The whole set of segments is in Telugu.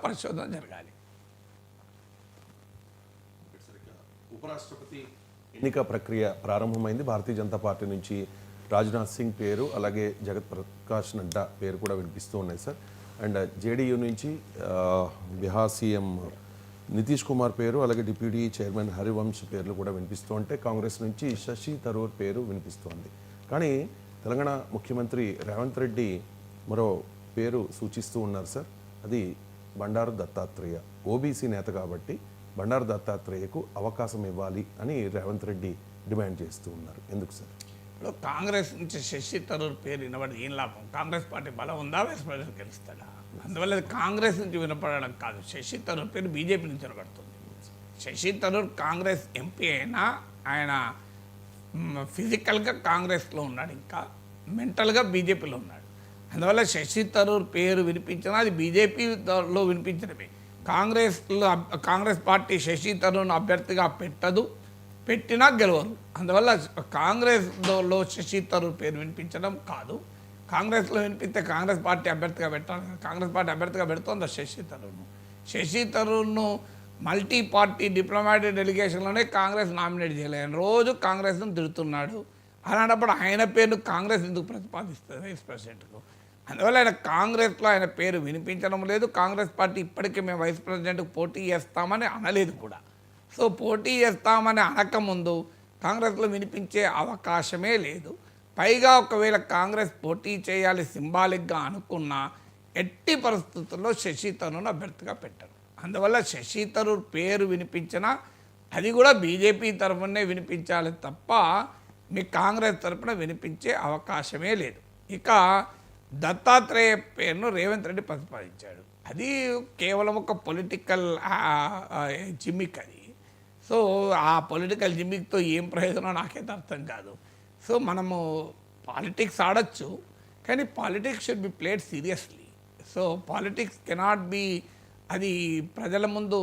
పరిశోధన జరగాలి. ఉపరాష్ట్రపతి ఎన్నిక ప్రక్రియ ప్రారంభమైంది. భారతీయ జనతా పార్టీ నుంచి రాజ్నాథ్ సింగ్ పేరు, అలాగే జగత్ ప్రకాష్ నడ్డా పేరు కూడా వినిపిస్తూ ఉన్నాయి సార్. అండ్ జేడీయూ నుంచి బీహార్ సీఎం నితీష్ కుమార్ పేరు, అలాగే డిప్యూటీ చైర్మన్ హరివంశ్ పేర్లు కూడా వినిపిస్తూ ఉంటే కాంగ్రెస్ నుంచి శశి థరూర్ పేరు వినిపిస్తోంది. కానీ తెలంగాణ ముఖ్యమంత్రి రేవంత్ రెడ్డి మరో పేరు సూచిస్తూ ఉన్నారు సార్. అది బండారు దత్తాత్రేయ. ఓబీసీ నేత కాబట్టి బండారు దత్తాత్రేయకు అవకాశం ఇవ్వాలి అని రేవంత్ రెడ్డి డిమాండ్ చేస్తూ ఉన్నారు. ఎందుకు సార్? ఇప్పుడు కాంగ్రెస్ నుంచి శశి థరూర్ పేరు వినబడి ఏం లాభం? కాంగ్రెస్ పార్టీ బలం ఉందా? వైస్ ప్రెసిడెంట్ గెలుస్తాడా? అందువల్ల అది కాంగ్రెస్ నుంచి వినపడడం కాదు. శశి థరూర్ పేరు బీజేపీ నుంచి వినబడుతుంది. శశి థరూర్ కాంగ్రెస్ ఎంపీ అయినా ఆయన ఫిజికల్గా కాంగ్రెస్లో ఉన్నాడు, ఇంకా మెంటల్గా బీజేపీలో ఉన్నాడు. అందువల్ల శశి థరూర్ పేరు వినిపించినా అది బీజేపీలో వినిపించడమే. కాంగ్రెస్ పార్టీ శశి థరూర్ను అభ్యర్థిగా పెట్టినా గెలవరు. అందువల్ల కాంగ్రెస్లో శశి థరూర్ పేరు వినిపించడం కాదు. కాంగ్రెస్లో వినిపిస్తే కాంగ్రెస్ పార్టీ అభ్యర్థిగా పెట్టాలి. కాంగ్రెస్ పార్టీ అభ్యర్థిగా పెడుతోంది శశి థరూర్ను మల్టీ పార్టీ డిప్లొమాటిక్ డెలిగేషన్లోనే కాంగ్రెస్ నామినేట్ చేయలేదు. రోజు కాంగ్రెస్ను తిడుతున్నాడు. అలాంటప్పుడు ఆయన పేరును కాంగ్రెస్ ఎందుకు ప్రతిపాదిస్తుంది వైస్ ప్రెసిడెంట్కు? అందువల్ల ఆయన కాంగ్రెస్లో ఆయన పేరు వినిపించడం లేదు. కాంగ్రెస్ పార్టీ ఇప్పటికే మేము వైస్ ప్రెసిడెంట్కి పోటీ చేస్తామని అనలేదు కూడా. సో పోటీ చేస్తామని అనకముందు కాంగ్రెస్లో వినిపించే అవకాశమే లేదు. పైగా ఒకవేళ కాంగ్రెస్ పోటీ చేయాలి సింబాలిక్గా అనుకున్న ఎట్టి పరిస్థితుల్లో శశి థరూర్ను అభ్యర్థిగా పెట్టారు. అందువల్ల శశి థరూర్ పేరు వినిపించినా అది కూడా బీజేపీ తరఫునే వినిపించాలి తప్ప మీ కాంగ్రెస్ తరఫున వినిపించే అవకాశమే లేదు. ఇక దత్తాత్రేయ పేరును రేవంత్ రెడ్డి ప్రతిపాదించాడు. అది కేవలం ఒక పొలిటికల్ జిమ్మిక్ అది. సో ఆ పొలిటికల్ జిమ్మిక్తో ఏం ప్రయోజనం నాకైతే అర్థం కాదు. సో మనము పాలిటిక్స్ ఆడచ్చు, కానీ politics should be played seriously. So politics cannot be, అది ప్రజల ముందు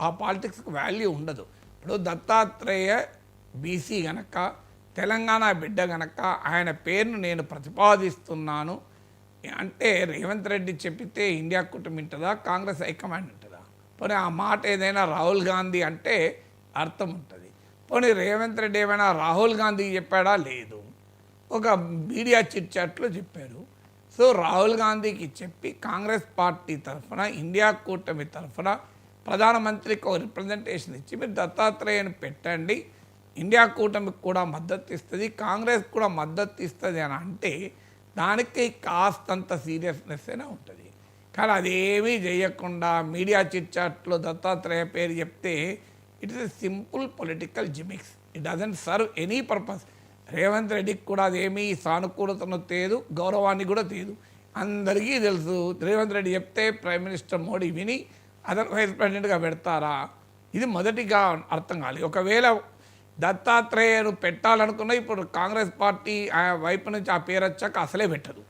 ఆ పాలిటిక్స్కి వాల్యూ ఉండదు. ఇప్పుడు దత్తాత్రేయ బీసీ గనక, తెలంగాణ బిడ్డ గనక ఆయన పేరును నేను ప్రతిపాదిస్తున్నాను అంటే రేవంత్ రెడ్డి చెప్పితే ఇండియా కూటమి ఉంటుందా, కాంగ్రెస్ హైకమాండ్ ఉంటుందా? పోనీ ఆ మాట ఏదైనా రాహుల్ గాంధీ అంటే అర్థం ఉంటుంది. పోనీ రేవంత్ రెడ్డి ఏమైనా రాహుల్ గాంధీకి చెప్పాడా? లేదు. ఒక మీడియా చిట్ చాట్లో చెప్పారు. సో రాహుల్ గాంధీకి చెప్పి కాంగ్రెస్ పార్టీ తరఫున, ఇండియా కూటమి తరఫున ప్రధానమంత్రికి ఒక రిప్రజెంటేషన్ ఇచ్చి మీరు దత్తాత్రేయని పెట్టండి, ఇండియా కూటమికి కూడా మద్దతు ఇస్తుంది, కాంగ్రెస్ కూడా మద్దతు ఇస్తుంది అని అంటే దానికి కాస్తంత సీరియస్నెస్ అయినా ఉంటుంది. కానీ అదేమీ చేయకుండా మీడియా చిట్ చాట్లో దత్తాత్రేయ పేరు చెప్తే it is a simple political gimmicks. It doesn't serve any purpose. Revanth రెడ్డికి కూడా అదేమీ సానుకూలతను తేదు, గౌరవాన్ని కూడా తేదు. అందరికీ తెలుసు రేవంత్ రెడ్డి చెప్తే ప్రైమ్ మినిస్టర్ మోడీ విని అదర్ వైస్ ప్రెసిడెంట్గా పెడతారా? ఇది మొదటిగా అర్థం కాలేదు. ఒకవేళ దత్తాత్రేయను పెట్టాలనుకున్నా ఇప్పుడు కాంగ్రెస్ పార్టీ వైపు నుంచి ఆ పేరు వచ్చాక అసలే పెట్టదు.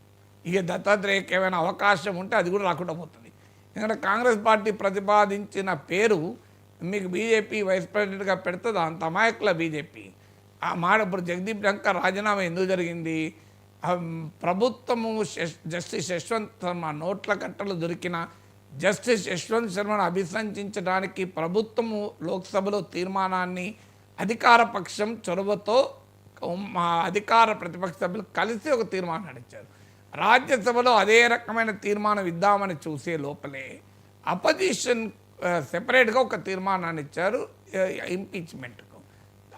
ఇక దత్తాత్రేయకి ఏమైనా అవకాశం ఉంటే అది కూడా రాకుండా పోతుంది. ఎందుకంటే కాంగ్రెస్ పార్టీ ప్రతిపాదించిన పేరు మీకు బీజేపీ వైస్ ప్రెసిడెంట్గా పెడుతుంది. అంత అమాయకుల బీజేపీ ఆ మాట. ఇప్పుడు జగదీప్ ధంకర్ రాజీనామా ఎందుకు జరిగింది? ప్రభుత్వము జస్టిస్ యశ్వంత్ శర్మ నోట్ల కట్టలు దొరికిన జస్టిస్ యశ్వంత్ శర్మను అభిశంసించడానికి ప్రభుత్వము లోక్సభలో తీర్మానాన్ని అధికార పక్షం చొరవతో అధికార ప్రతిపక్ష సభ్యులు కలిసి ఒక తీర్మానాన్ని ఇచ్చారు. రాజ్యసభలో అదే రకమైన తీర్మానం ఇద్దామని చూసే లోపలే అపోజిషన్ సెపరేట్గా ఒక తీర్మానాన్ని ఇచ్చారు ఇంపీచ్మెంట్కు.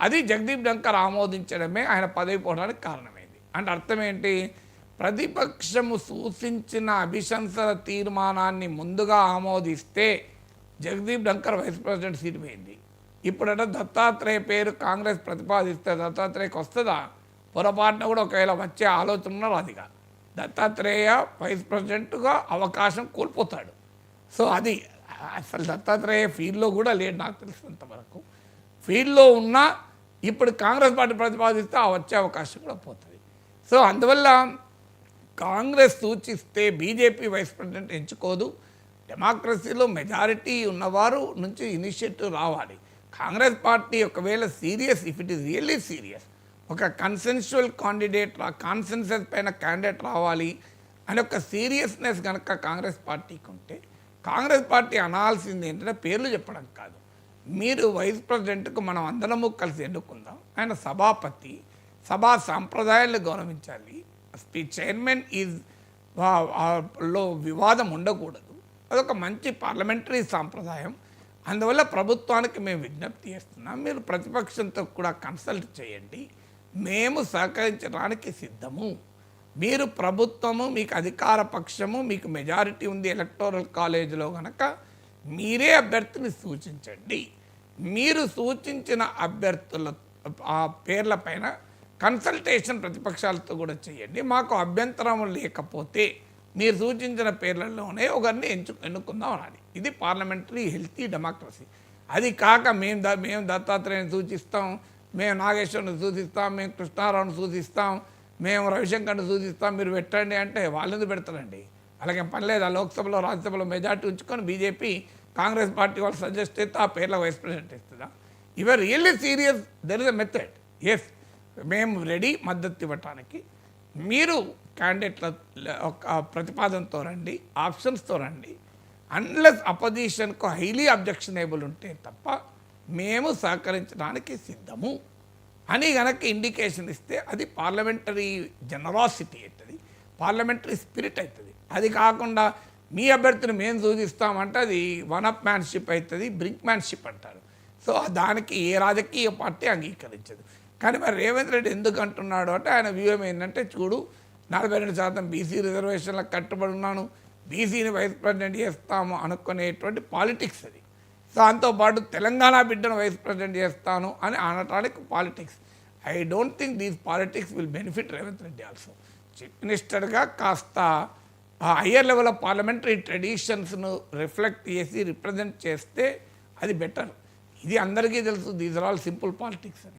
అది జగదీప్ ధంకర్ ఆమోదించడమే ఆయన పదవి పోవడానికి కారణమైంది. అంటే అర్థం ఏంటి? ప్రతిపక్షము సూచించిన అభిశంసన తీర్మానాన్ని ముందుగా ఆమోదిస్తే Jagdeep Dhankhar vice president seat పోయింది. ఇప్పుడంటే దత్తాత్రేయ పేరు కాంగ్రెస్ ప్రతిపాదిస్తే దత్తాత్రేయకి వస్తుందా? పొరపాటున కూడా ఒకవేళ వచ్చే ఆలోచన రాదిగా దత్తాత్రేయ వైస్ ప్రెసిడెంట్గా అవకాశం కోల్పోతాడు. సో అది అసలు దత్తాత్రేయ ఫీల్డ్లో కూడా లేడు నాకు తెలిసినంత వరకు. ఫీల్డ్లో ఉన్నా ఇప్పుడు కాంగ్రెస్ పార్టీ ప్రతిపాదిస్తే ఆ వచ్చే అవకాశం కూడా పోతుంది. సో అందువల్ల కాంగ్రెస్ సూచిస్తే బీజేపీ వైస్ ప్రెసిడెంట్ ఎంచుకోదు. డెమోక్రసీలో మెజారిటీ ఉన్నవారు నుంచి ఇనిషియేటివ్ రావాలి. కాంగ్రెస్ పార్టీ ఒకవేళ serious, if it is really serious, ఒక కన్సెన్షువల్ క్యాండిడేట్ కాన్సెన్సస్ పైన క్యాండిడేట్ రావాలి అని ఒక సీరియస్నెస్ కనుక కాంగ్రెస్ పార్టీకి ఉంటే కాంగ్రెస్ పార్టీ అనాల్సింది ఏంటంటే పేర్లు చెప్పడం కాదు. మీరు వైస్ ప్రెసిడెంట్కు మనం అందరము కలిసి ఎన్నుకుందాం. ఆయన సభాపతి, సభా సాంప్రదాయాలను గౌరవించాలి. చైర్మన్ ఈజ్ లో వివాదం ఉండకూడదు. అదొక మంచి పార్లమెంటరీ సాంప్రదాయం. అందువల్ల ప్రభుత్వానికి మేము విజ్ఞప్తి చేస్తున్నాం, మీరు ప్రతిపక్షంతో కూడా కన్సల్ట్ చేయండి, మేము సహకరించడానికి సిద్ధము. మీరు ప్రభుత్వము, మీకు అధికార పక్షము, మీకు మెజారిటీ ఉంది ఎలక్టోరల్ కాలేజీలో కనుక మీరే అభ్యర్థిని సూచించండి. మీరు సూచించిన అభ్యర్థుల ఆ పేర్లపైన కన్సల్టేషన్ ప్రతిపక్షాలతో కూడా చేయండి. మాకు అభ్యంతరం లేకపోతే మీరు సూచించిన పేర్లలోనే ఒకరిని ఎన్నుకుందాం అనాలి. ఇది పార్లమెంటరీ హెల్తీ డెమోక్రసీ. అది కాక మేము దత్తాత్రేయని సూచిస్తాం, మేము నాగేశ్వరుని సూచిస్తాం, మేము కృష్ణారావుని సూచిస్తాం, మేము రవిశంకర్ని సూచిస్తాం, మీరు పెట్టండి అంటే వాళ్ళని పెడతారండి. అలాగే పని లేదు. ఆ లోక్సభలో రాజ్యసభలో మెజార్టీ ఉంచుకొని బీజేపీ కాంగ్రెస్ పార్టీ వాళ్ళు సజెస్ట్ చేస్తే ఆ పేర్ల వైస్ ప్రెసిడెంట్ ఇస్తుందా? Ever really serious, there is a method. Yes, మేము రెడీ మద్దతు ఇవ్వటానికి. మీరు క్యాండిడేట్ల ఒక ప్రతిపాదనతో రండి, ఆప్షన్స్తో రండి. అన్లెస్ అపోజిషన్కు హైలీ అబ్జెక్షనబుల్ ఉంటే తప్ప మేము సహకరించడానికి సిద్ధము అని గనక ఇండికేషన్ ఇస్తే అది పార్లమెంటరీ జనరాసిటీ అవుతుంది, పార్లమెంటరీ స్పిరిట్ అవుతుంది. అది కాకుండా మీ అభ్యర్థిని మేము సూచిస్తామంటే అది వన్ అప్ మ్యాన్షిప్ అవుతుంది, బ్రింక్ మ్యాన్షిప్ అంటారు. సో దానికి ఏ రాజకీయ పార్టీ అంగీకరించదు. కానీ మరి రేవంత్ రెడ్డి ఎందుకు అంటున్నాడు అంటే ఆయన వ్యూహం ఏంటంటే, చూడు 42% బీసీ రిజర్వేషన్లకు కట్టుబడి ఉన్నాను, బీసీని వైస్ ప్రెసిడెంట్ చేస్తాము అనుకునేటువంటి పాలిటిక్స్ అది. సో దాంతోపాటు తెలంగాణ బిడ్డను వైస్ ప్రెసిడెంట్ చేస్తాను అని అనటానికి politics. I don't think these politics will benefit Revanth Reddy also. Chief మినిస్టర్గా కాస్త హయ్యర్ లెవెల్ ఆఫ్ పార్లమెంటరీ ట్రెడిషన్స్ను రిఫ్లెక్ట్ చేసి రిప్రజెంట్ చేస్తే అది బెటర్. ఇది అందరికీ తెలుసు, these are all simple politics అని.